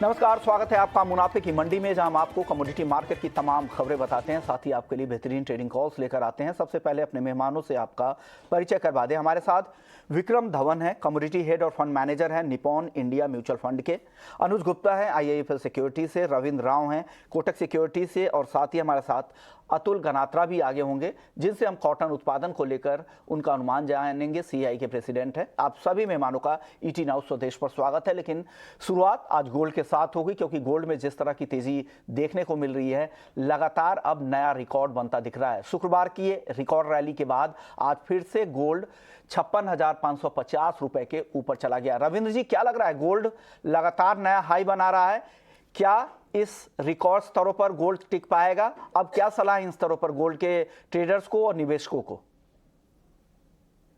नमस्कार, स्वागत है आपका मुनाफे की मंडी में, जहां हम आपको कमोडिटी मार्केट की तमाम खबरें बताते हैं, साथ ही आपके लिए बेहतरीन ट्रेडिंग कॉल्स लेकर आते हैं। सबसे पहले अपने मेहमानों से आपका परिचय करवा दें। हमारे साथ विक्रम धवन है, कमोडिटी हेड और फंड मैनेजर हैं निपॉन इंडिया म्यूचुअल फंड के। अनुज गुप्ता है IIFL सिक्योरिटी से, रविंद्र राव हैं कोटक सिक्योरिटी से, और साथ ही हमारे साथ अतुल गनात्रा भी आगे होंगे, जिनसे हम कॉटन उत्पादन को लेकर उनका अनुमान जानेंगे। CI के प्रेसिडेंट है। आप सभी मेहमानों का ET नाउ स्वदेश पर स्वागत है। लेकिन शुरुआत आज गोल्ड के साथ होगी, क्योंकि गोल्ड में जिस तरह की तेजी देखने को मिल रही है, लगातार अब नया रिकॉर्ड बनता दिख रहा है। शुक्रवार की रिकॉर्ड रैली के बाद आज फिर से गोल्ड 56,550 रुपए के ऊपर चला गया। रविंद्र जी, क्या लग रहा है? गोल्ड लगातार नया हाई बना रहा है, क्या इस रिकॉर्ड स्तरों पर गोल्ड टिक पाएगा? अब क्या सलाह इन स्तरों पर गोल्ड के ट्रेडर्स को और निवेशकों को?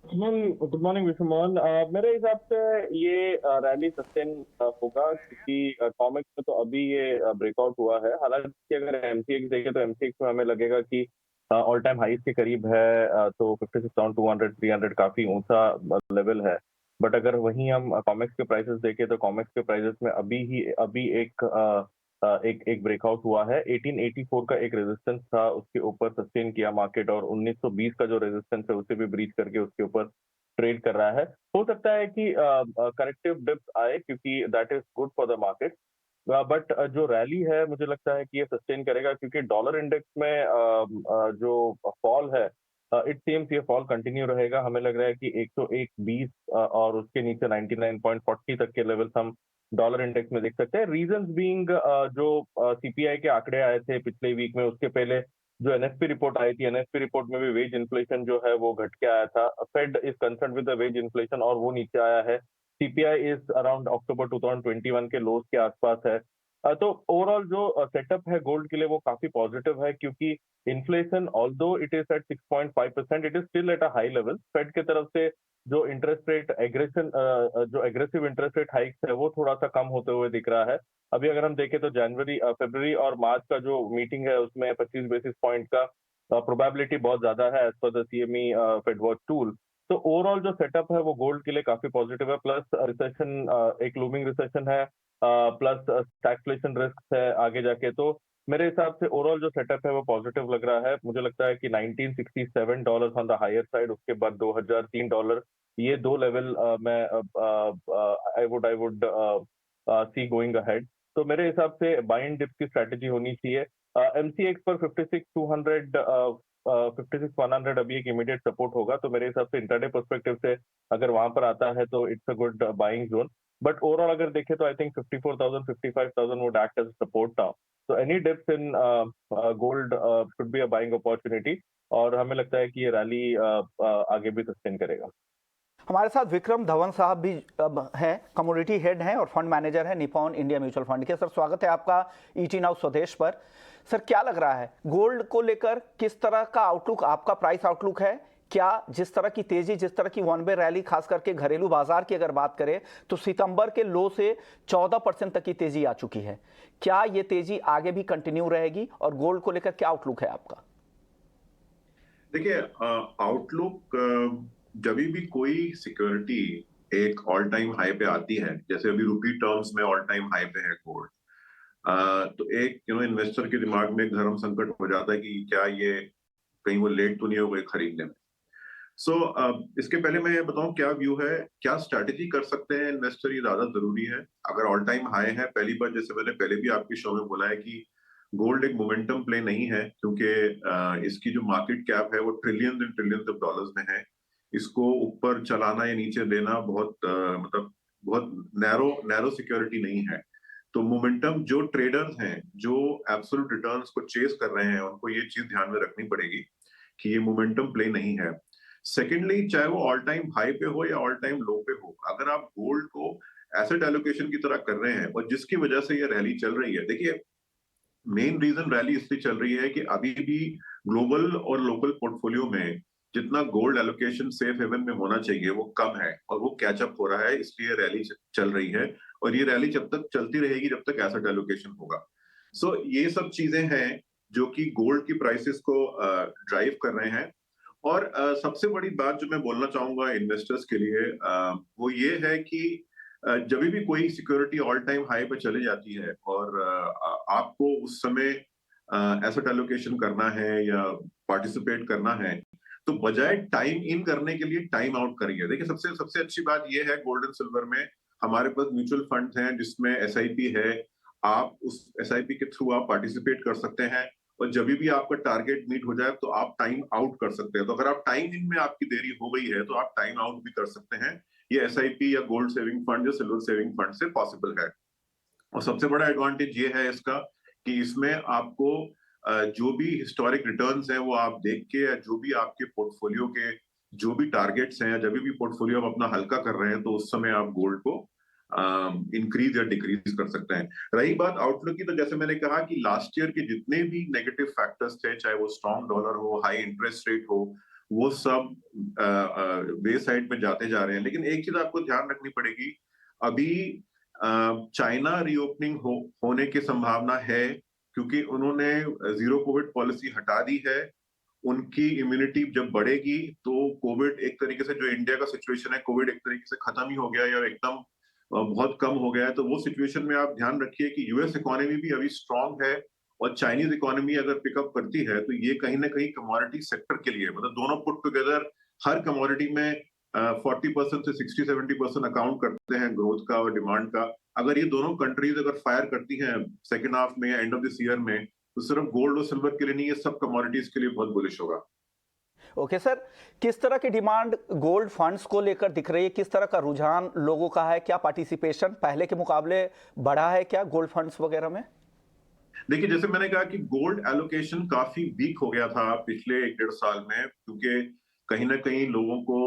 Good morning Vishwamohan. मेरे हिसाब से ये रैली सस्टेन होगा, क्योंकि कॉमिक्स में तो अभी ये ब्रेकआउट हुआ है। हालांकि अगर MCX देखें तो MCX में हमें लगेगा कि ऑल टाइम हाई के करीब है, तो 56,200 300 काफी ऊंचा लेवल है। बट अगर वहीं हम कॉमिक्स के प्राइसेस देखें तो कॉमिक्स के प्राइसेस में अभी एक ब्रेकआउट हुआ है। 1884 का एक रेजिस्टेंस था, उसके ऊपर सस्टेन किया मार्केट, और 1920 का जो रेजिस्टेंस है उसे भी ब्रीच करके उसके ऊपर ट्रेड कर रहा है। हो सकता है कि करेक्टिव डिप्स आए, क्योंकि that is good for the market. But जो रैली है मुझे लगता है कि ये सस्टेन करेगा, क्योंकि डॉलर इंडेक्स में जो फॉल है, इट सीम्स ये फॉल कंटिन्यू रहेगा। हमें लग रहा है कि 101.20 और उसके नीचे 99.40 तक के लेवल्स हम डॉलर इंडेक्स में देख सकते हैं। रीजंस बीइंग जो CPI के आंकड़े आए थे पिछले वीक में, उसके पहले जो NFP रिपोर्ट आई थी, NFP रिपोर्ट में भी वेज इन्फ्लेशन जो है वो घट के आया था। Fed is concern with the wage inflation और वो नीचे आया है। CPI इज अराउंड अक्टूबर 2021 के लोज के आसपास है। तो ओवरऑल जो सेटअप है गोल्ड के लिए वो काफी पॉजिटिव है, क्योंकि inflation although it is at 6.5%, it is still at a high level. Fed की तरफ से जो इंटरेस्ट रेट जो एग्रेसिव इंटरेस्ट रेट हाइक्स है वो थोड़ा सा कम होते हुए दिख रहा है। अभी अगर हम देखें तो जनवरी, फरवरी और मार्च का जो मीटिंग है उसमें 25 बेसिस पॉइंट का प्रोबेबिलिटी बहुत ज्यादा है as per the CME Fed watch tool. तो ओवरऑल जो सेटअप है वो गोल्ड के लिए काफी पॉजिटिव है। प्लस रिसेशन, एक लूमिंग रिसेशन है, प्लस स्टैगफ्लेशन रिस्क है आगे जाके। तो मेरे हिसाब से ओवरऑल जो सेटअप है वो पॉजिटिव लग रहा है। मुझे लगता है कि $1967 ऑन द हायर साइड, उसके बाद $2003, ये दो लेवल मैं I would see going ahead. तो मेरे हिसाब से बाइंग डिप की स्ट्रेटेजी होनी चाहिए। MCX पर 56,200 56,100 अभी एक इमीडिएट सपोर्ट होगा, तो मेरे हिसाब से इंटरडे पर्सपेक्टिव से अगर वहां पर आता है तो it's a good buying zone. But overall अगर देखें तो I think 54,000 55,000 would act as support now. So any dips in gold should be a buying opportunity, और हमें लगता है कि ये रैली आगे भी सस्टेन करेगा। हमारे साथ विक्रम धवन साहब भी अब हैं, कमोडिटी हेड हैं और फंड मैनेजर हैं निपॉन इंडिया म्यूचुअल फंड के। सर, स्वागत है आपका ET नाउ स्वदेश पर। सर, क्या लग रहा है गोल्ड को लेकर? किस तरह का आउटलुक, आपका प्राइस आउटलुक है? क्या जिस तरह की तेजी, जिस तरह की वन वे रैली, खास करके घरेलू बाजार की अगर बात करें तो सितंबर के लो से 14% तक की तेजी आ चुकी है, क्या ये तेजी आगे भी कंटिन्यू रहेगी? और गोल्ड को लेकर क्या आउटलुक है आपका? देखिए, आउटलुक, जब भी कोई सिक्योरिटी एक ऑल टाइम हाई पे आती है, जैसे अभी रुपी टर्म्स में ऑल टाइम हाई पे है गोल्ड, तो एक इन्वेस्टर के दिमाग में एक धर्म संकट हो जाता है कि क्या ये कहीं वो लेट तो नहीं हो गए खरीदने में। सो इसके पहले मैं ये बताऊं क्या व्यू है, क्या स्ट्रैटेजी कर सकते हैं इन्वेस्टर, ये ज्यादा जरूरी है। अगर ऑल टाइम हाई है, पहली बार, जैसे मैंने पहले भी आपके शो में बोला है कि गोल्ड एक मोमेंटम प्ले नहीं है, क्योंकि इसकी जो मार्केट कैप है वो trillions and trillions of dollars में है। इसको ऊपर चलाना या नीचे देना मतलब बहुत नैरो नैरो सिक्योरिटी नहीं है। तो मोमेंटम, जो ट्रेडर्स हैं जो एब्सोल्यूट रिटर्न्स को चेस कर रहे हैं, उनको ये चीज ध्यान में रखनी पड़ेगी कि ये मोमेंटम प्ले नहीं है। सेकेंडली, चाहे वो ऑल टाइम हाई पे हो या ऑल टाइम लो पे हो, अगर आप गोल्ड को एसेट एलोकेशन की तरह कर रहे हैं और जिसकी वजह से ये रैली चल रही है, देखिए मेन रीजन रैली इसलिए चल रही है कि अभी भी ग्लोबल और लोकल पोर्टफोलियो में जितना गोल्ड एलोकेशन सेफ हेवन में होना चाहिए वो कम है, और वो कैचअप हो रहा है, इसलिए रैली चल रही है। और ये रैली जब तक चलती रहेगी जब तक एसेट एलोकेशन होगा। सो ये सब चीजें हैं जो कि गोल्ड की प्राइसेस को ड्राइव कर रहे हैं। और सबसे बड़ी बात जो मैं बोलना चाहूंगा इन्वेस्टर्स के लिए, वो ये है कि जब भी कोई सिक्योरिटी ऑल टाइम हाई पे चली जाती है और आपको उस समय एसेट एलोकेशन करना है या पार्टिसिपेट करना है, तो बजाय टाइम इन करने के लिए टाइम आउट करिए। देखिए सबसे सबसे अच्छी बात यह है गोल्ड एंड सिल्वर में हमारे पास म्यूचुअल फंड्स हैं जिसमें एसआईपी है। आप उस एसआईपी के थ्रू आप पार्टिसिपेट कर सकते हैं और जब भी आपका टारगेट मीट हो जाए तो आप टाइम आउट कर सकते हैं। तो अगर आप टाइम इन में आपकी देरी हो गई है तो आप टाइम आउट भी कर सकते हैं। ये एसआईपी या गोल्ड सेविंग फंड या सिल्वर सेविंग फंड से पॉसिबल है। और सबसे बड़ा एडवांटेज ये है इसका कि इसमें आपको जो भी हिस्टोरिक रिटर्न्स हैं वो आप देख के, या जो भी आपके पोर्टफोलियो के जो भी टारगेट्स हैं, या जब भी पोर्टफोलियो आप अपना हल्का कर रहे हैं तो उस समय आप गोल्ड को इंक्रीज या डिक्रीज कर सकते हैं। रही बात आउटलुक की, तो जैसे मैंने कहा कि लास्ट ईयर के जितने भी नेगेटिव फैक्टर्स थे, चाहे वो स्ट्रॉन्ग डॉलर हो, हाई इंटरेस्ट रेट हो, वो सब वे साइड पे जाते जा रहे हैं। लेकिन एक चीज आपको ध्यान रखनी पड़ेगी, अभी चाइना रीओपनिंग होने की संभावना है क्योंकि उन्होंने जीरो कोविड पॉलिसी हटा दी है। उनकी इम्यूनिटी जब बढ़ेगी तो कोविड एक तरीके से, जो इंडिया का सिचुएशन है, कोविड एक तरीके से खत्म ही हो गया या एकदम बहुत कम हो गया है। तो वो सिचुएशन में आप ध्यान रखिए कि यूएस इकोनॉमी भी अभी स्ट्रांग है और चाइनीज इकोनॉमी अगर पिकअप करती है तो ये कहीं ना कहीं कमोडिटी सेक्टर के लिए, मतलब दोनों पुट टुगेदर हर कमोडिटी में 40% से 60-70% अकाउंट करते हैं ग्रोथ का और डिमांड का। अगर ये दोनों कंट्रीज अगर फायर करती हैं सेकेंड हाफ में या एंड ऑफ दिस ईयर में, तो सिर्फ गोल्ड और सिल्वर के लिए नहीं, ये सब कमोडिटीज के लिए बहुत बुलिश होगा। ओके सर, किस तरह की डिमांड गोल्ड फंड्स को लेकर दिख रही है? किस तरह का रुझान लोगों का है? क्या पार्टिसिपेशन पहले के मुकाबले बढ़ा है क्या गोल्ड फंड्स वगैरह में? देखिए जैसे मैंने कहा कि गोल्ड एलोकेशन काफी वीक हो गया था पिछले 1-1.5 साल में, क्योंकि कहीं ना कहीं लोगों को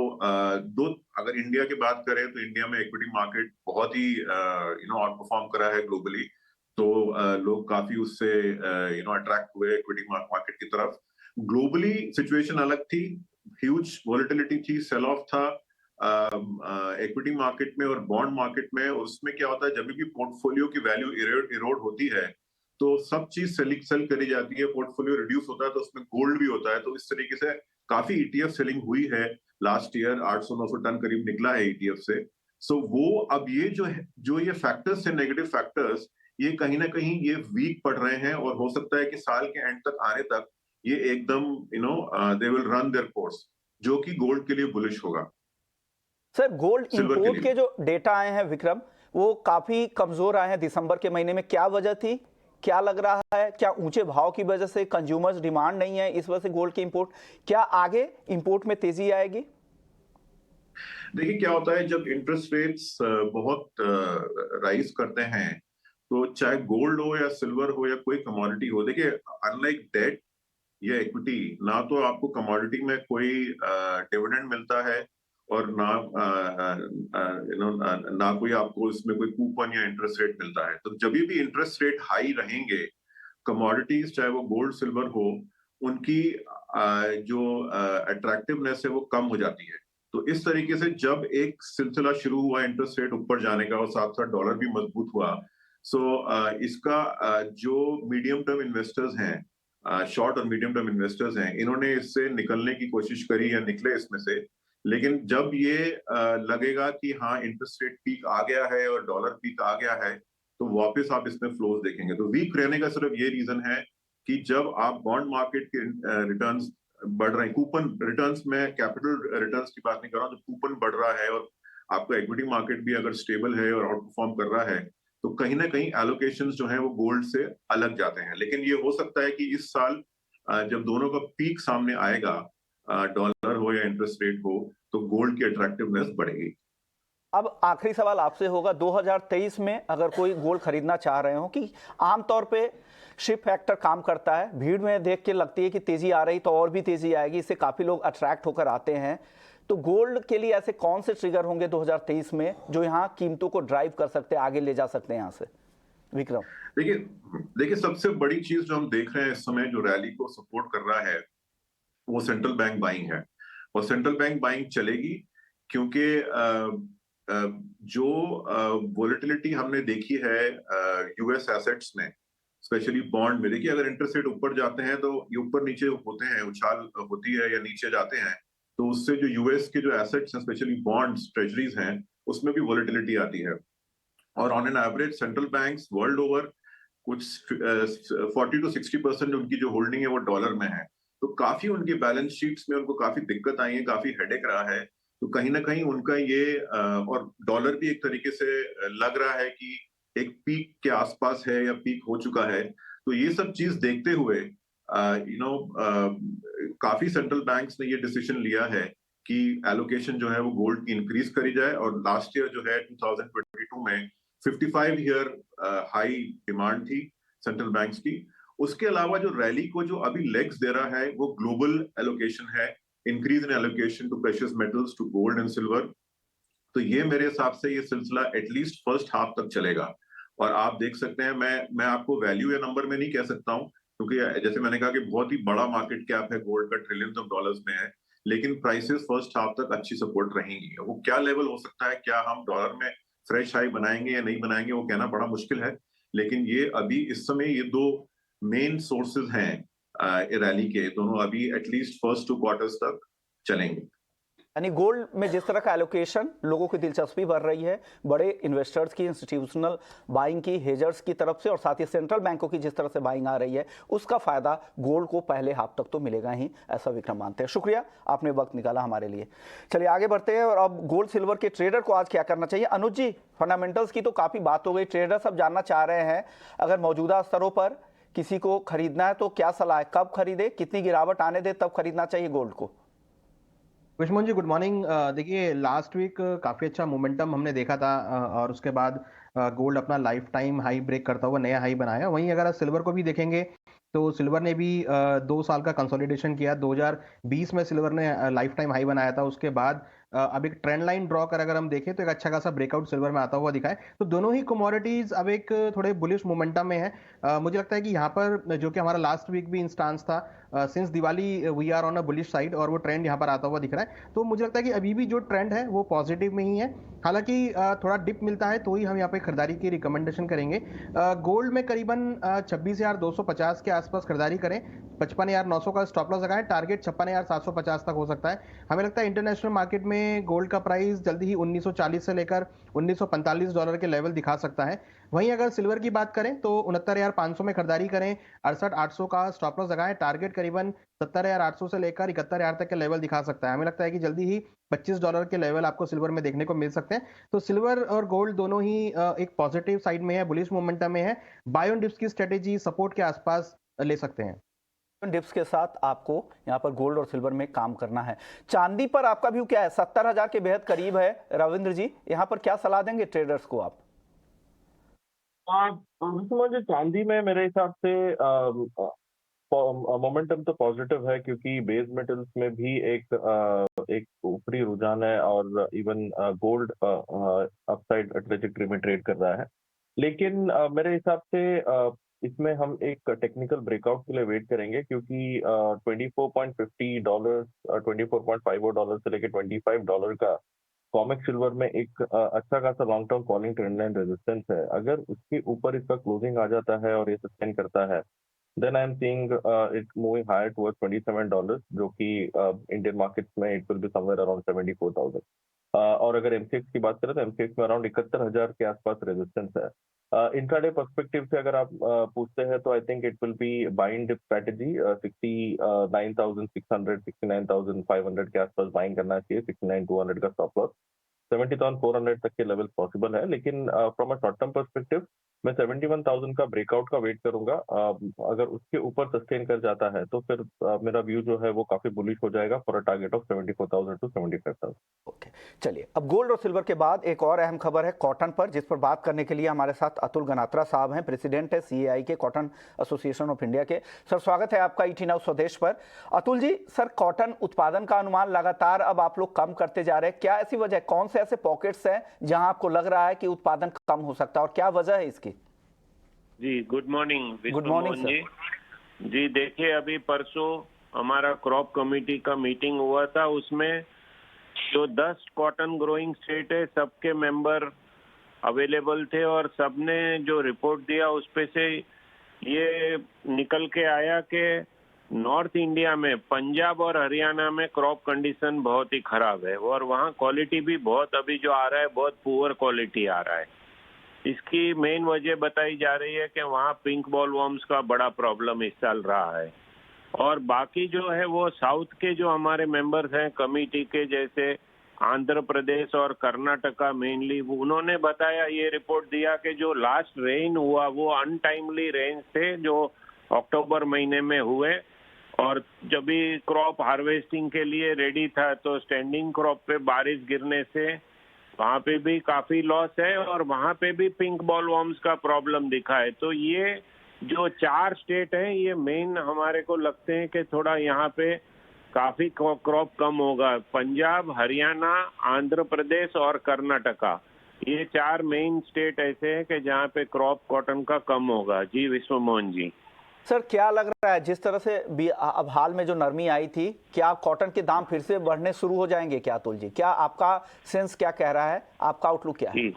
अगर इंडिया की बात करें तो इंडिया में इक्विटी मार्केट बहुत ही आउट परफॉर्म करा है ग्लोबली। तो लोग काफी उससे अट्रैक्ट हुए इक्विटी मार्केट की तरफ। ग्लोबली सिचुएशन अलग थी, ह्यूज वॉलेटिलिटी थी, सेल ऑफ था इक्विटी मार्केट में और बॉन्ड मार्केट में। उसमें क्या होता है, जब भी पोर्टफोलियो की वैल्यू इरोड होती है तो सब चीज सेल करी जाती है, पोर्टफोलियो रिड्यूस होता है, तो उसमें गोल्ड भी होता है। तो इस तरीके से काफी ईटीएफ सेलिंग हुई है लास्ट ईयर, 800-900 टन करीब निकला है ईटीएफ से। सो वो अब ये जो ये फैक्टर्स है, नेगेटिव फैक्टर्स, ये कहीं ना कहीं ये वीक पड़ रहे हैं और हो सकता है कि साल के एंड तक आने तक ये एकदम they will run their course, जो कि गोल्ड के लिए बुलिश होगा। सर गोल्ड सिल्वर के इंपोर्ट लिए के जो डेटा आए हैं विक्रम, वो काफी कमजोर आए हैं दिसंबर के महीने में। क्या वजह थी? क्या लग रहा है? क्या ऊंचे भाव की वजह से कंज्यूमर्स डिमांड नहीं है, इस वजह से गोल्ड की इंपोर्ट? क्या आगे इंपोर्ट में तेजी आएगी? देखिए क्या होता है, जब इंटरेस्ट रेट्स बहुत राइज करते हैं तो चाहे गोल्ड हो या सिल्वर हो या कोई कमोडिटी हो, देखिए अनलाइक डेट या इक्विटी, ना तो आपको कमोडिटी में कोई डिविडेंड मिलता है और ना कोई आपको इसमें कोई कूपन या इंटरेस्ट रेट मिलता है। तो जब भी इंटरेस्ट रेट हाई रहेंगे, कमोडिटीज चाहे वो गोल्ड सिल्वर हो, उनकी जो अट्रैक्टिवनेस है वो कम हो जाती है। तो इस तरीके से जब एक सिलसिला शुरू हुआ इंटरेस्ट रेट ऊपर जाने का और साथ साथ डॉलर भी मजबूत हुआ, सो इसका जो मीडियम टर्म इन्वेस्टर्स हैं, शॉर्ट और मीडियम टर्म इन्वेस्टर्स हैं, इन्होंने इससे निकलने की कोशिश करी या निकले इसमें से। लेकिन जब ये लगेगा कि हाँ इंटरेस्ट रेट पीक आ गया है और डॉलर पीक आ गया है, तो वापस आप इसमें फ्लोज देखेंगे। तो वीक रहने का सिर्फ ये रीजन है कि जब आप बॉन्ड मार्केट के रिटर्न्स बढ़ रहे हैं, कूपन रिटर्न्स में कैपिटल रिटर्न्स की बात नहीं कर रहा हूँ, जब कूपन बढ़ रहा है और आपका इक्विटी मार्केट भी अगर स्टेबल है और आउट परफॉर्म कर रहा है, तो कहीं ना कहीं एलोकेशंस जो है वो गोल्ड से अलग जाते हैं। लेकिन ये हो सकता है कि इस साल जब दोनों का पीक सामने आएगा, डॉलर हो या इंटरेस्ट रेट हो, तो गोल्ड की अट्रैक्टिवनेस बढ़ेगी। अब आखिरी सवाल आपसे होगा, 2023 में अगर कोई गोल्ड खरीदना चाह रहे हो, कि आमतौर पे शिप फैक्टर काम करता है, भीड़ में देख के लगती है कि तेजी आ रही तो और भी तेजी आएगी, इससे काफी लोग अट्रैक्ट होकर आते हैं। तो गोल्ड के लिए ऐसे कौन से ट्रिगर होंगे 2023 में जो यहाँ कीमतों को ड्राइव कर सकते हैं, आगे ले जा सकते हैं यहाँ से? विक्रम देखिए सबसे बड़ी चीज जो हम देख रहे हैं इस समय, जो रैली को सपोर्ट कर रहा है, वो सेंट्रल बैंक बाइंग है। और सेंट्रल बैंक बाइंग चलेगी क्योंकि जो वोलेटिलिटी हमने देखी है यूएस एसेट्स में, स्पेशली बॉन्ड में, देखिए अगर इंटरेस्ट रेट ऊपर जाते हैं तो ये ऊपर नीचे होते हैं, उछाल होती है या नीचे जाते हैं, तो उससे जो यूएस के जो एसेट्स हैं, स्पेशली बॉन्ड्स, ट्रेजरीज हैं, उसमें भी वोलेटिलिटी आती है। और on an average central banks world over कुछ 40 to 60% उनकी जो होल्डिंग है वो डॉलर में है। तो काफी उनकी बैलेंस शीट्स में उनको काफी दिक्कत आई है, काफी हेडेक रहा है। तो कहीं ना कहीं उनका ये और डॉलर भी एक तरीके से लग रहा है कि एक पीक के आसपास है या पीक हो चुका है। तो ये सब चीज देखते हुए काफी सेंट्रल बैंक्स ने ये डिसीजन लिया है कि एलोकेशन जो है वो गोल्ड की इंक्रीज करी जाए। और लास्ट ईयर जो है 2022 में 55 ईयर हाई डिमांड थी सेंट्रल बैंक्स की। उसके अलावा जो रैली को जो अभी लेग्स दे रहा है वो ग्लोबल एलोकेशन है, increase in allocation to precious metals, to gold and silver. तो ये मेरे हिसाब से ये सिलसिला एटलीस्ट फर्स्ट हाफ तक चलेगा। और आप देख सकते हैं, मैं आपको वैल्यू या नंबर में नहीं कह सकता हूं, क्योंकि जैसे मैंने कहा कि बहुत ही बड़ा मार्केट कैप है गोल्ड का, ट्रिलियंस ऑफ डॉलर्स में है। लेकिन प्राइसेस फर्स्ट हाफ तक अच्छी सपोर्ट रहेंगी। वो क्या लेवल हो सकता है, क्या हम डॉलर में फ्रेश हाई बनाएंगे या नहीं बनाएंगे, वो कहना बड़ा मुश्किल है। लेकिन ये अभी इस समय ये दो मेन सोर्सेज हैं रैली के, दोनों अभी एटलीस्ट फर्स्ट 2 क्वार्टर्स तक चलेंगे। यानी गोल्ड में जिस तरह का एलोकेशन, लोगों की दिलचस्पी बढ़ रही है, बड़े इन्वेस्टर्स की, इंस्टीट्यूशनल बाइंग की, हेजर्स की तरफ से, और साथ ही सेंट्रल बैंकों की जिस तरह से बाइंग आ रही है, उसका फायदा गोल्ड को पहले हाफ तक तो मिलेगा ही, ऐसा विक्रम मानते हैं। शुक्रिया, आपने वक्त निकाला हमारे लिए। चलिए आगे बढ़ते हैं। और अब गोल्ड सिल्वर के ट्रेडर को आज क्या करना चाहिए? अनुज जी, फंडामेंटल्स की तो काफी बात हो गई, ट्रेडर सब जानना चाह रहे हैं, अगर मौजूदा स्तरों पर किसी को खरीदना है तो क्या सलाह है, कब खरीदे, कितनी गिरावट आने दे तब खरीदना चाहिए गोल्ड को? विष्मोहन जी, गुड मॉर्निंग। देखिए, लास्ट वीक काफ़ी अच्छा मोमेंटम हमने देखा था, और उसके बाद गोल्ड अपना लाइफ टाइम हाई ब्रेक करता हुआ नया हाई बनाया। वहीं अगर आप सिल्वर को भी देखेंगे तो सिल्वर ने भी 2 साल का कंसोलिडेशन किया। 2020 में सिल्वर ने लाइफ टाइम हाई बनाया था। उसके बाद अब एक ट्रेंड लाइन ड्रॉ कर अगर हम देखें तो एक अच्छा खासा ब्रेकआउट सिल्वर में आता हुआ दिखा है। तो दोनों ही कमोडिटीज अब एक थोड़े बुलिश मोमेंटम में है। मुझे लगता है कि यहाँ पर जो कि हमारा लास्ट वीक भी इंस्टांस था, since Diwali we are on a bullish side, और वो ट्रेंड यहाँ पर आता हुआ दिख रहा है। तो मुझे लगता है कि अभी भी जो ट्रेंड है वो पॉजिटिव में ही है। हालांकि थोड़ा डिप मिलता है तो ही हम यहाँ पे खरीदारी की रिकमेंडेशन करेंगे। गोल्ड में करीबन 26,250 के आसपास खरीदारी करें। 55,900 का स्टॉप लॉस लगाएं। टारगेट 56,750 तक हो सकता है। हमें लगता है इंटरनेशनल मार्केट में गोल्ड का प्राइस जल्दी ही 1940 से लेकर $1945 के लेवल दिखा सकता है। वहीं अगर सिल्वर की बात करें तो 69,500 में खरीदारी करें। 68,800 का स्टॉप लॉस लगाएं। टारगेट करीबन 70,800 से लेकर 71,000 तक के लेवल दिखा सकता है। हमें लगता है कि जल्दी ही $25 के लेवल आपको सिल्वर में देखने को मिल सकते हैं। तो सिल्वर और गोल्ड दोनों ही एक पॉजिटिव साइड में है, बुलिश मोमेंटम में है। बाय ऑन डिप्स की स्ट्रेटेजी सपोर्ट के आसपास ले सकते हैं। डिप्स के साथ आपको यहाँ पर गोल्ड और सिल्वर में काम करना है। चांदी पर आपका व्यू क्या है? 70,000 के बेहद करीब है। रविंद्र जी, यहाँ पर क्या सलाह देंगे ट्रेडर्स को आप? मुझे चांदी में मेरे हिसाब से मोमेंटम तो पॉजिटिव है, क्योंकि बेस मेटल्स में भी एक ऊपरी रुझान है, और इवन गोल्ड अपसाइड ट्रेजेक्टरी में ट्रेड कर रहा है। लेकिन मेरे हिसाब से इसमें हम एक टेक्निकल ब्रेकआउट के लिए वेट करेंगे, क्योंकि $24.50 $24.50 से लेकर $25 का कॉमेक्स सिल्वर में एक अच्छा खासा long term calling trend line resistance है। अगर उसके ऊपर इसका क्लोजिंग आ जाता है और ये सस्टेन करता है, then I'm seeing it moving higher towards $27, जो कि इंडियन मार्केट्स में it will be somewhere around 74,000। और अगर MCX की बात करें तो MCX में अराउंड 71,000 के आसपास रेजिस्टेंस है। इंट्राडे पर्सपेक्टिव से अगर आप पूछते हैं तो I think it will be buying dip strategy. 69,600 69,500 के आसपास बाइंग करना चाहिए। 69,200 का स्टॉप लॉस, 70,400 तक के लेवल पॉसिबल है। लेकिन from a short term perspective मैं 71,000 का ब्रेकआउट का वेट करूंगा। अगर उसके ऊपर सस्टेन कर जाता है तो फिर मेरा व्यू जो है वो काफी बुलिश हो जाएगा for a target of 74,000 to 75,000। Okay, चलिए अब गोल्ड और सिल्वर के बाद एक और अहम खबर है कॉटन पर, जिस पर बात करने के लिए हमारे साथ अतुल गनात्रा साहब हैं, प्रेसिडेंट है CAI के, कॉटन एसोसिएशन ऑफ इंडिया के। सर, स्वागत है आपका ET Now स्वदेश पर। अतुल जी, सर, कॉटन उत्पादन का अनुमान लगातार अब आप लोग कम करते जा रहे हैं, क्या ऐसी वजह, कौन से ऐसे पॉकेट्स हैं जहां आपको लग रहा है कि उत्पादन कम हो सकता है और क्या वजह है इसकी? जी, गुड मॉर्निंग मॉर्निंग जी। जी देखिए, अभी परसों हमारा क्रॉप कमेटी का मीटिंग हुआ था, उसमें जो 10 कॉटन ग्रोइंग स्टेट है सबके मेंबर अवेलेबल थे, और सबने जो रिपोर्ट दिया उस पे से ये निकल के आया कि नॉर्थ इंडिया में, पंजाब और हरियाणा में क्रॉप कंडीशन बहुत ही खराब है, और वहाँ क्वालिटी भी बहुत, अभी जो आ रहा है बहुत पुअर क्वालिटी आ रहा है। इसकी मेन वजह बताई जा रही है कि वहाँ पिंक बॉलवर्म्स का बड़ा प्रॉब्लम इस साल रहा है। और बाकी जो है वो साउथ के जो हमारे मेंबर्स हैं कमेटी के, जैसे आंध्र प्रदेश और कर्नाटका मेनली, उन्होंने बताया, ये रिपोर्ट दिया कि जो लास्ट रेन हुआ वो अनटाइमली रेन थे जो अक्टूबर महीने में हुए, और जब भी क्रॉप हार्वेस्टिंग के लिए रेडी था तो स्टैंडिंग क्रॉप पे बारिश गिरने से वहाँ पे भी काफी लॉस है और वहाँ पे भी पिंक बॉलवर्म्स का प्रॉब्लम दिखा है। तो ये जो 4 स्टेट हैं ये मेन हमारे को लगते हैं कि थोड़ा यहाँ पे काफी क्रॉप कम होगा। पंजाब, हरियाणा, आंध्र प्रदेश और कर्नाटका, ये 4 मेन स्टेट ऐसे हैं कि जहाँ पे क्रॉप कॉटन का कम होगा। जी विश्व मोहन जी। सर क्या लग रहा है, जिस तरह से भी अब हाल में जो नरमी आई थी, क्या कॉटन के दाम फिर से बढ़ने शुरू हो जाएंगे क्या अतुल जी? क्या आपका सेंस क्या कह रहा है, आपका आउटलुक क्या है?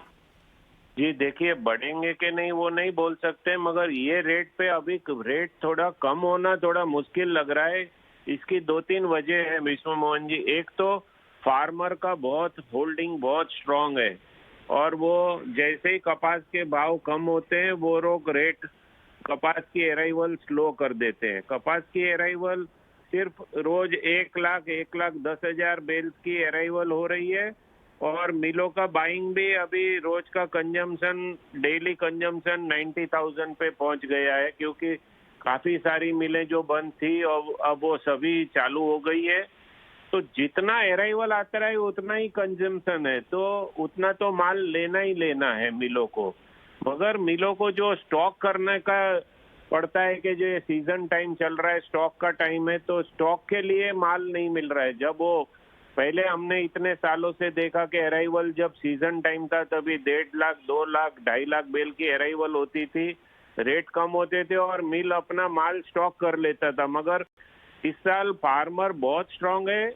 जी देखिए, बढ़ेंगे कि नहीं वो नहीं बोल सकते, मगर ये रेट पे अभी रेट थोड़ा कम होना थोड़ा मुश्किल लग रहा है। इसकी 2-3 वजह है विश्व मोहन जी। एक तो फार्मर का बहुत होल्डिंग बहुत स्ट्रांग है, और वो जैसे ही कपास के भाव कम होते हैं वो लोग रेट कपास की अराइवल स्लो कर देते हैं। कपास की अराइवल सिर्फ रोज 1,10,000 बेल्स की अराइवल हो रही है, और मिलों का बाइंग भी अभी रोज का कंजम्पशन, डेली कंजम्पशन 90,000 पे पहुंच गया है, क्योंकि काफी सारी मिलें जो बंद थी और अब वो सभी चालू हो गई है। तो जितना अराइवल आता है उतना ही कंजम्पशन है, तो उतना तो माल लेना ही लेना है मिलों को। मगर मिलों को जो स्टॉक करने का पड़ता है कि जो सीजन टाइम चल रहा है, स्टॉक का टाइम है, तो स्टॉक के लिए माल नहीं मिल रहा है। जब वो पहले हमने इतने सालों से देखा कि अराइवल जब सीजन टाइम था तभी 1.5 लाख, 2 लाख, 2.5 लाख बेल की अराइवल होती थी, रेट कम होते थे और मिल अपना माल स्टॉक कर लेता था। मगर इस साल फार्मर बहुत स्ट्रांग है,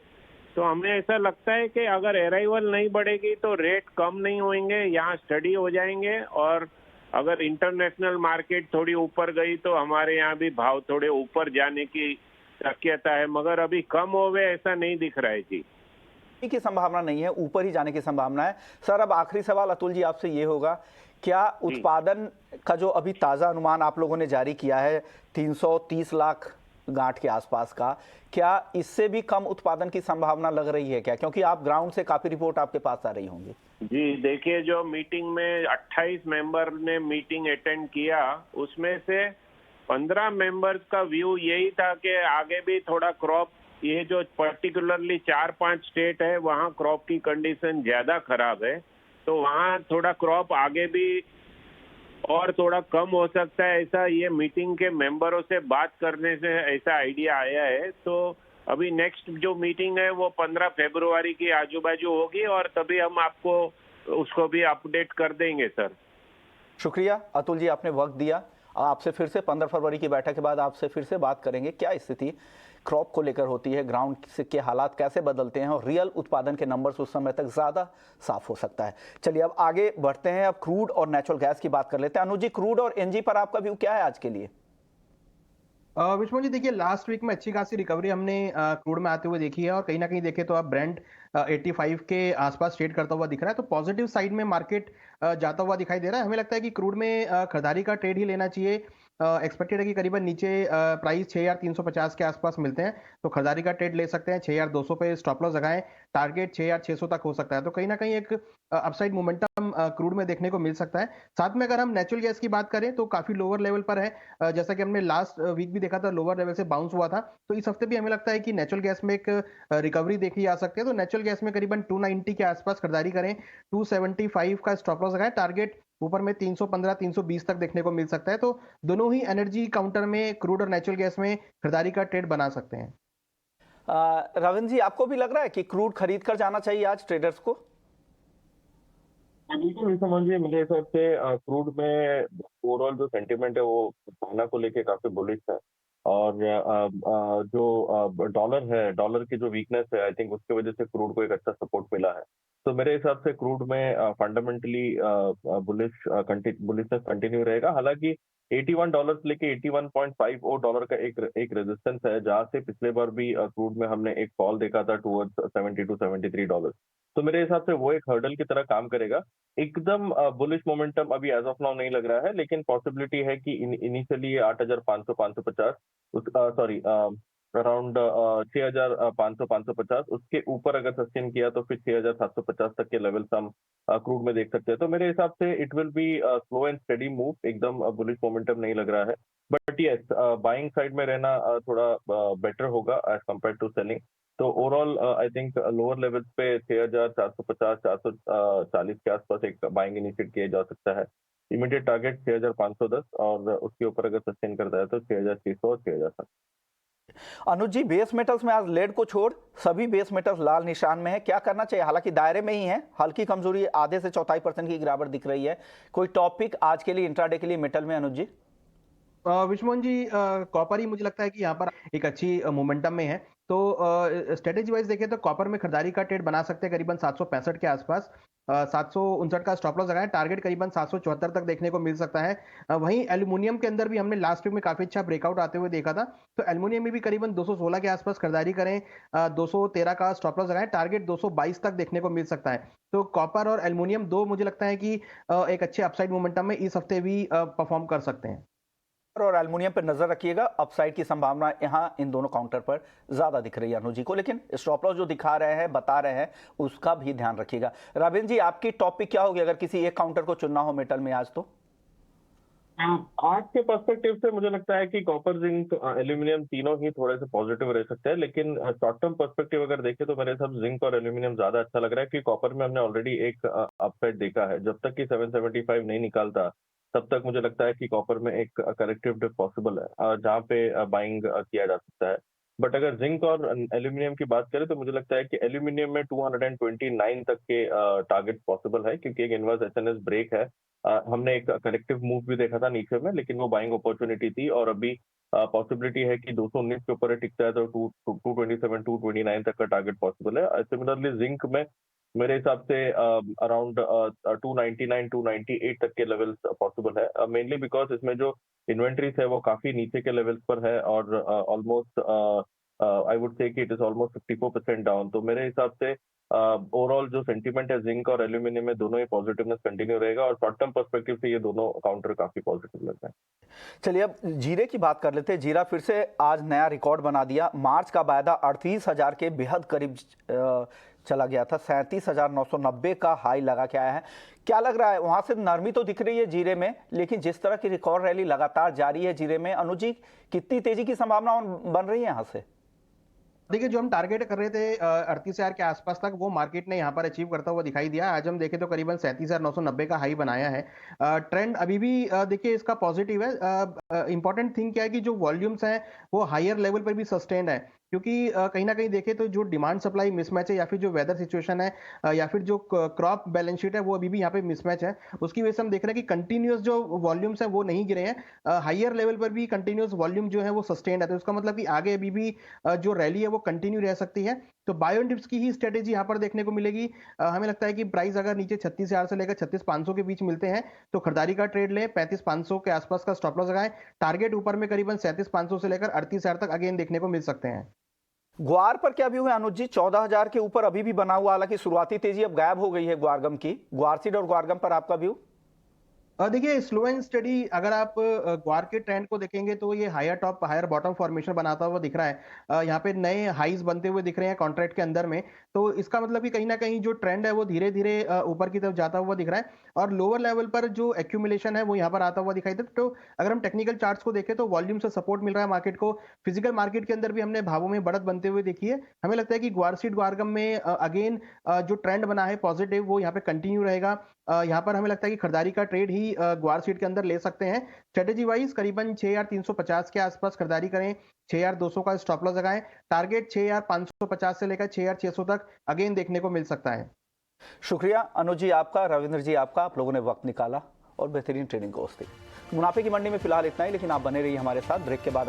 तो हमें ऐसा लगता है कि अगर अराइवल नहीं बढ़ेगी तो रेट कम नहीं होंगे, यहाँ स्टडी हो जाएंगे, और अगर इंटरनेशनल मार्केट थोड़ी ऊपर गई तो हमारे यहाँ भी भाव थोड़े ऊपर जाने की शक्यता है, मगर अभी कम होवे ऐसा नहीं दिख रहा है जी। की संभावना नहीं है, ऊपर ही जाने की संभावना है। सर अब आखिरी सवाल अतुल जी आपसे ये होगा, क्या उत्पादन का जो अभी ताज़ा अनुमान आप लोगों ने जारी किया है 330 लाख गांठ के आसपास का, क्या इससे भी कम उत्पादन की संभावना लग रही है क्या? क्योंकि आप ग्राउंड से काफी रिपोर्ट आपके पास आ रही होंगी। जी देखिए, जो मीटिंग में 28 मेंबर ने मीटिंग अटेंड किया, उसमें से 15 मेंबर्स का व्यू यही था कि आगे भी थोड़ा क्रॉप, ये जो पर्टिकुलरली 4-5 स्टेट है वहाँ क्रॉप की कंडीशन ज्यादा खराब है, तो वहाँ थोड़ा क्रॉप आगे भी और थोड़ा कम हो सकता है, ऐसा ये मीटिंग के मेंबरों से बात करने से ऐसा आइडिया आया है। तो अभी नेक्स्ट जो मीटिंग है वो 15 फरवरी की आजू बाजू होगी, और तभी हम आपको उसको भी अपडेट कर देंगे सर। शुक्रिया अतुल जी, आपने वक्त दिया। आपसे फिर से 15 फरवरी की बैठक के बाद आपसे फिर से बात करेंगे, क्या स्थिति क्रॉप को लेकर होती है, ग्राउंड के हालात कैसे बदलते हैं और रियल उत्पादन के नंबर्स उस समय तक ज़्यादा साफ हो सकता है। चलिए अब आगे बढ़ते हैं, अब क्रूड और नेचुरल गैस की बात कर लेते हैं। अनुज जी, क्रूड और एनजी पर आपका व्यू क्या है आज के लिए? विष्णु जी देखिए, लास्ट वीक में अच्छी खासी रिकवरी हमने क्रूड में आते हुए देखी है, और कहीं ना कहीं देखे तो अब ब्रेंट 85 के आसपास ट्रेड करता हुआ दिख रहा है, तो पॉजिटिव साइड में मार्केट जाता हुआ दिखाई दे रहा है। हमें लगता है कि क्रूड में खरीदारी का ट्रेड ही लेना चाहिए। एक्सपेक्टेड है कि करीबन नीचे प्राइस 6,350 के आसपास मिलते हैं, तो खरीदारी का ट्रेड ले सकते हैं। 6,200 पे स्टॉप लॉस लगाएं, टारगेट 6,600 तक हो सकता है, तो कहीं ना कहीं एक अपसाइड मोमेंटम क्रूड में देखने को मिल सकता है। साथ में अगर हम नेचुरल गैस की बात करें तो काफी लोअर लेवल पर है, जैसा कि हमने लास्ट वीक भी देखा था, लोअर लेवल से बाउंस हुआ था, तो इस हफ्ते भी हमें लगता है कि नेचुरल गैस में एक रिकवरी देखी जा सकती है। तो नेचुरल गैस में करीबन 290 के आसपास खरीदारी करें, 275 का स्टॉप लॉस लगाएं, टारगेट ऊपर में 315 320 तक देखने को मिल सकता है। तो दोनों ही एनर्जी काउंटर में क्रूड और नेचुरल गैस में खरीदारी का ट्रेड बना सकते हैं। रविंद्र जी, आपको भी लग रहा है कि क्रूड खरीद कर जाना चाहिए आज ट्रेडर्स को? बिल्कुल समझिए, मेरे हिसाब से क्रूड में ओवरऑल जो सेंटिमेंट है वो चाइना को लेके काफी बुलिश है, और जो डॉलर है, डॉलर की जो वीकनेस है, आई थिंक उसकी वजह से क्रूड को एक अच्छा सपोर्ट मिला है। तो मेरे हिसाब से क्रूड में फंडामेंटली बुलिशनेस कंटिन्यू रहेगा। हालांकि $81 से लेके $81.50 का एक रेजिस्टेंस है, जहां से पिछले बार भी क्रूड में हमने एक फॉल देखा था टुवर्ड्स $70 to $73। तो मेरे हिसाब से वो एक हर्डल की तरह काम करेगा। एकदम बुलिश मोमेंटम अभी एज ऑफ नाउ नहीं लग रहा है, लेकिन पॉसिबिलिटी है कि इनिशियली 8,500 550 सॉरी अराउंड 6,500 550 उसके ऊपर अगर सस्टेन किया तो फिर 6,750 तक के लेवल्स हम क्रूड में देख सकते हैं। तो मेरे हिसाब से it will be slow and steady move, एकदम बुलिश मोमेंटम नहीं लग रहा है। बट यस, बाइंग साइड में रहना थोड़ा बेटर होगा एज कम्पेयर टू सेलिंग। तो overall I think lower levels पे 6,450 440 के आसपास एक बाइंग इनिशिएट किया जा सकता है। इमीडिएट टारगेट 6,510 और उसके ऊपर अगर सस्टेन करता है तो 6,600 और 6,700। अनुज जी, बेस मेटल्स में आज लेड को छोड़ सभी बेस मेटल्स लाल निशान में है, क्या करना चाहिए? हालांकि दायरे में ही है, हल्की कमजोरी आधे से 0.25% की गिरावट दिख रही है। कोई टॉपिक आज के लिए इंट्राडे के लिए मेटल में अनुज जी? विश्वमोहन जी, कॉपर ही मुझे लगता है कि यहाँ पर एक अच्छी मोमेंटम में है। तो स्ट्रेटेजी वाइज देखें तो कॉपर में खरीदारी का ट्रेड बना सकते हैं करीबन 765 के आसपास। 759 का स्टॉप लॉस लगाया, टारगेट करीबन 774 तक देखने को मिल सकता है। वहीं एल्यूमिनियम के अंदर भी हमने लास्ट वीक में काफी अच्छा ब्रेकआउट आते हुए देखा था, तो एल्यूमिनियम में भी करीबन 216 के आसपास खरीदारी करें। 213 का स्टॉप लॉस लगाएं, टारगेट 222 तक देखने को मिल सकता है। तो कॉपर और एल्यूमिनियम दो मुझे लगता है कि एक अच्छे अपसाइड मोमेंटम में इस हफ्ते भी परफॉर्म कर सकते हैं। और एल्युमिनियम पर नजर रखिएगा, अपसाइड की संभावना यहां इन दोनों काउंटर पर ज्यादा दिख रही है अनुज जी को, लेकिन स्टॉप लॉस जो दिखा रहे हैं, बता रहे हैं, उसका भी ध्यान रखिएगा। रविंद्र जी, आपकी टॉपिक क्या होगी अगर किसी एक काउंटर को चुनना हो मेटल में आज? तो आज के पर्सपेक्टिव से मुझे लगता है कि कॉपर, जिंक, एल्यूमिनियम तीनों ही थोड़े से पॉजिटिव रह सकते हैं, लेकिन शॉर्ट टर्म पर्सपेक्टिव अगर देखें तो मेरे हिसाब से जिंक और एल्यूमिनियम ज्यादा अच्छा लग रहा है, क्योंकि कॉपर में हमने ऑलरेडी एक अपसाइड देखा है। जब तक कि 775 नहीं निकालता तब तक मुझे लगता है कि कॉपर में एक करेक्टिव डिप पॉसिबल है, जहां पे बाइंग किया जा सकता है। बट अगर जिंक और एल्यूमिनियम की बात करें तो मुझे लगता है कि एल्यूमिनियम में 229 तक के टारगेट पॉसिबल है, क्योंकि एक इनवर्स एचएनएस ब्रेक है। हमने एक करेक्टिव मूव भी देखा था नीचे में, लेकिन वो बाइंग अपॉर्चुनिटी थी, और अभी पॉसिबिलिटी है कि 219 के ऊपर टिकता है तो 227 229 तक का टारगेट पॉसिबल है। सिमिलरली जिंक में मेरे हिसाब से अराउंड 299 298 तक के लेवल्स पॉसिबल है, मेनली बिकॉज इसमें जो इन्वेंट्रीज है वो काफी नीचे के लेवल्स पर है, और ऑलमोस्ट आई वुड से कि इट इज ऑलमोस्ट 54% डाउन। तो मेरे हिसाब से ओवरऑल जो सेंटीमेंट है जिंक और एल्यूमिनियम में दोनों ही पॉजिटिवनेस कंटिन्यू रहेगा, और शॉर्ट टर्म पर्सपेक्टिव से ये दोनों काउंटर काफी पॉजिटिव लगता है। चलिए अब जीरे की बात कर लेते हैं। जीरा फिर से आज नया रिकॉर्ड बना दिया। मार्च का वायदा 38,000 के बेहद करीब चला गया था, 37,990 का हाई लगा के आया है। क्या लग रहा है, वहां से नरमी तो दिख रही है जीरे में, लेकिन जिस तरह की रिकॉर्ड रैली लगातार जारी है जीरे में, अनुज जी कितनी तेजी की संभावना बन रही है यहाँ से? देखिए, जो हम टारगेट कर रहे थे 38,000 के आसपास तक, वो मार्केट ने यहाँ पर अचीव करता हुआ दिखाई दिया। आज हम देखें तो करीबन 37,990 का हाई बनाया है। ट्रेंड अभी भी देखिए इसका पॉजिटिव है। इंपॉर्टेंट थिंग क्या है कि जो वॉल्यूम्स हैं वो हायर लेवल पर भी सस्टेन्ड है, क्योंकि कहीं ना कहीं देखें तो जो डिमांड सप्लाई मिसमैच है, या फिर जो वेदर सिचुएशन है, या फिर जो क्रॉप बैलेंस शीट है, वो अभी भी यहाँ पे मिसमैच है। उसकी वजह से हम देख रहे हैं कि कंटिन्यूस जो वॉल्यूम्स हैं वो नहीं गिरे हैं। हायर लेवल पर भी कंटिन्यूस वॉल्यूम जो है वो सस्टेन्ड है, तो इसका मतलब कि आगे अभी भी जो रैली है वो कंटिन्यू रह सकती है। तो बाय ऑन डिप्स की ही स्ट्रेटेजी यहाँ पर देखने को मिलेगी। हमें लगता है कि प्राइस अगर नीचे 36,000 से लेकर 36,500 के बीच मिलते हैं तो खरीदारी का ट्रेड लें, 35,500 के आसपास का स्टॉप लॉस लगाएं। टारगेट ऊपर में करीबन 37,500 से लेकर 38,000 तक अगेन देखने को मिल सकते हैं। ग्वार पर क्या व्यू है अनुज जी? 14,000 के ऊपर अभी भी बना हुआ, हालांकि शुरुआती तेजी अब गायब हो गई है ग्वारगम की। ग्वारसीड और ग्वारगम पर आपका व्यू? देखिए, स्लो एंड स्टडी अगर आप ग्वार के ट्रेंड को देखेंगे तो ये higher top higher bottom formation बनाता हुआ दिख रहा है। यहाँ पे नए हाईज बनते हुए दिख रहे हैं कॉन्ट्रैक्ट के अंदर में, तो इसका मतलब कि कहीं ना कहीं जो ट्रेंड है वो धीरे धीरे ऊपर की तरफ जाता हुआ दिख रहा है, और लोअर लेवल पर जो एक्यूमुलेशन है वो यहाँ पर आता हुआ दिखाई देता है। तो अगर हम टेक्निकल चार्ट्स को देखें तो वॉल्यूम से सपोर्ट मिल रहा है मार्केट को। फिजिकल मार्केट के अंदर भी हमने भावों में बढ़त बनते हुए देखी है। हमें लगता है कि ग्वारसीड ग्वारगम में अगेन जो ट्रेंड बना है पॉजिटिव, वो यहाँ पे कंटिन्यू रहेगा। यहाँ पर हमें लगता है कि खरीदारी का ट्रेड ही ग्वारसीड के अंदर ले सकते हैं। स्ट्रेटेजी वाइज करीबन 6,350 के आसपास खरीदारी करें, 6,200 का स्टॉप लॉस लगाएं। टारगेट 6,550 से लेकर 6,600 तक अगेन देखने को मिल सकता है। शुक्रिया अनुज जी आपका, रविंद्र जी आपका, आप लोगों ने वक्त निकाला और बेहतरीन ट्रेडिंग कोर्स थी। मुनाफे की मंडी में फिलहाल इतना ही, लेकिन आप बने रहिए हमारे साथ। ब्रेक के बाद